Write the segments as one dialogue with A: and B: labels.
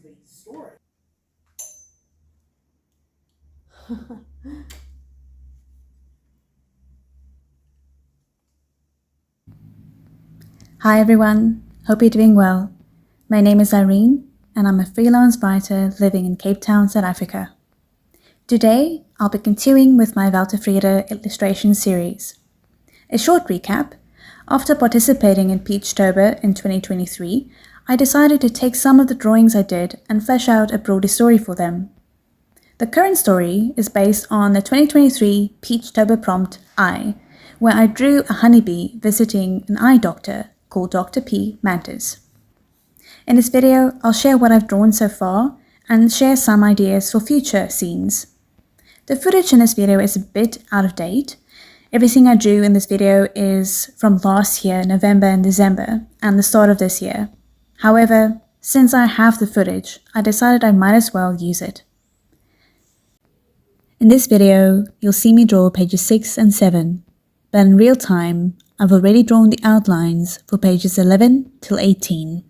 A: the story.
B: Hi everyone, hope you're doing well. My name is Irene and I'm a freelance writer living in Cape Town, South Africa. Today, I'll be continuing with my Weltevrede Illustration Series. A short recap: after participating in Peachtober in 2023, I decided to take some of the drawings I did and flesh out a broader story for them. The current story is based on the 2023 Peachtober prompt Eye, where I drew a honeybee visiting an eye doctor called Dr. P. Mantis. In this video, I'll share what I've drawn so far and share some ideas for future scenes. The footage in this video is a bit out of date. Everything I drew in this video is from last year, November and December, and the start of this year. However, since I have the footage, I decided I might as well use it. In this video, you'll see me draw pages 6 and 7, but in real time, I've already drawn the outlines for pages 11 till 18.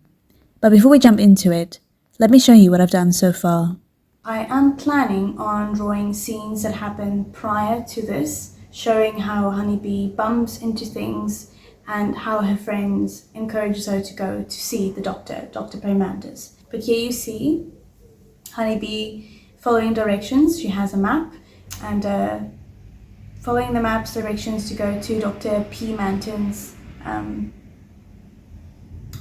B: But before we jump into it, let me show you what I've done so far. I am planning on drawing scenes that happen prior to this, showing how Honeybee bumps into things and how her friends encourages her to go to see the doctor, Dr. P. Mantis. But here you see Honeybee following directions. She has a map and following the map's directions to go to Dr. P. Mantis'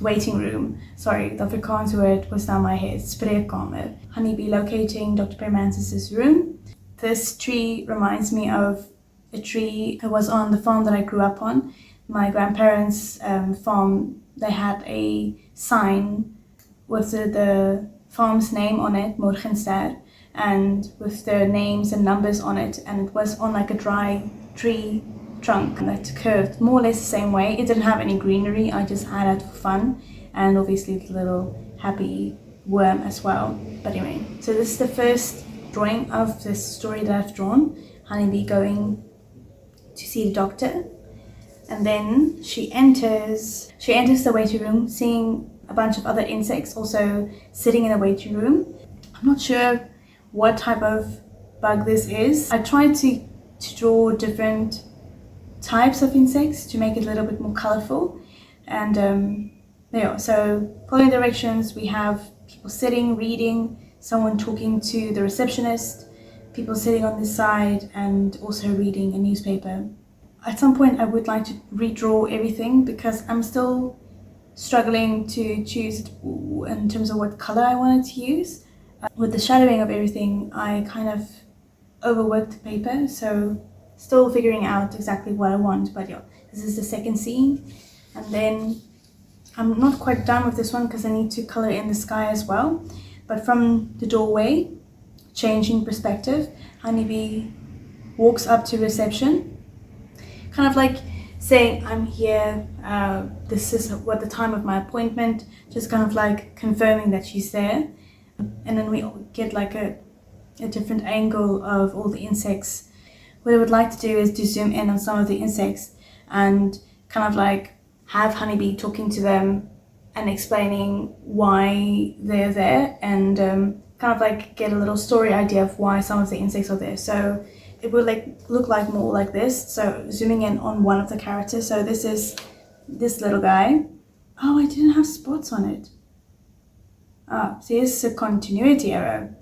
B: waiting room. Sorry, the Afrikaans word was down my head. Spreekkamer. Honeybee locating Dr. P. Mantis' room. This tree reminds me of a tree that was on the farm that I grew up on. My grandparents' farm, they had a sign with the farm's name on it, Morgenster, and with the names and numbers on it, and it was on like a dry tree trunk that curved more or less the same way. It didn't have any greenery, I just had it for fun, and obviously the little happy worm as well. But anyway, so this is the first drawing of this story that I've drawn, Honeybee going to see the doctor, and then she enters the waiting room, seeing a bunch of other insects also sitting in the waiting room. I'm not sure what type of bug this is. I tried to draw different types of insects to make it a little bit more colorful, and yeah, so following directions, we have people sitting, reading, someone talking to the receptionist, people sitting on this side and also reading a newspaper. At some point I would like to redraw everything because I'm still struggling to choose in terms of what color I wanted to use. With the shadowing of everything, I kind of overworked the paper, so still figuring out exactly what I want. But yeah, this is the second scene, and then I'm not quite done with this one because I need to color in the sky as well. But from the doorway, changing perspective, Honeybee walks up to reception, kind of like saying, I'm here, this is what the time of my appointment, just kind of like confirming that she's there. And then we get like a different angle of all the insects. What I would like to do is to zoom in on some of the insects and kind of like have Honeybee talking to them and explaining why they're there, and kind of like get a little story idea of why some of the insects are there. So it would like look like more like this. So zooming in on one of the characters. So this is this little guy. Oh, I didn't have spots on it. Ah, see, this is a continuity error.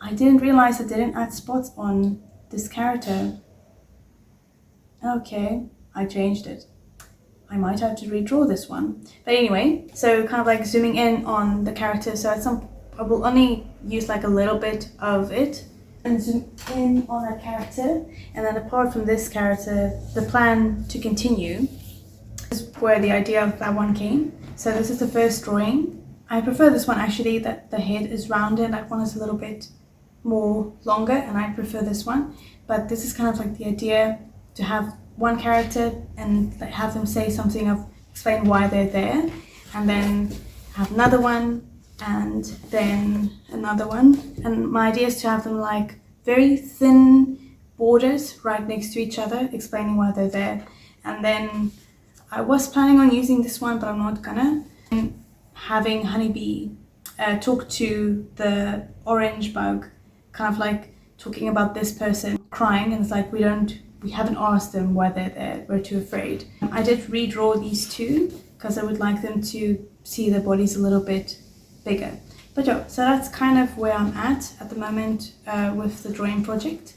B: I didn't realize I didn't add spots on this character. Okay, I changed it. I might have to redraw this one. But anyway, so kind of like zooming in on the character. So I will only use like a little bit of it and zoom in on that character. And then apart from this character, the plan to continue is where the idea of that one came. So this is the first drawing. I prefer this one actually, that the head is rounded. That one is a little bit more longer and I prefer this one. But this is kind of like the idea, to have one character and have them say something of explain why they're there, and then have another one and then another one. And my idea is to have them like very thin borders right next to each other explaining why they're there. And then I was planning on using this one, but I'm not gonna. And having Honeybee talk to the orange bug, kind of like talking about this person crying, and it's like we haven't asked them why we're too afraid. I did redraw these two because I would like them to see their bodies a little bit bigger. But yeah, so that's kind of where I'm at the moment with the drawing project.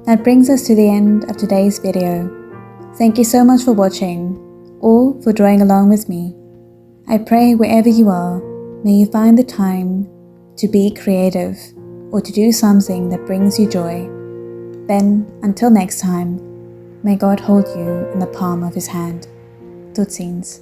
A: That brings us to the end of today's video. Thank you so much for watching, or for drawing along with me. I pray wherever you are, may you find the time to be creative or to do something that brings you joy. Then, until next time, may God hold you in the palm of His hand. Tot ziens.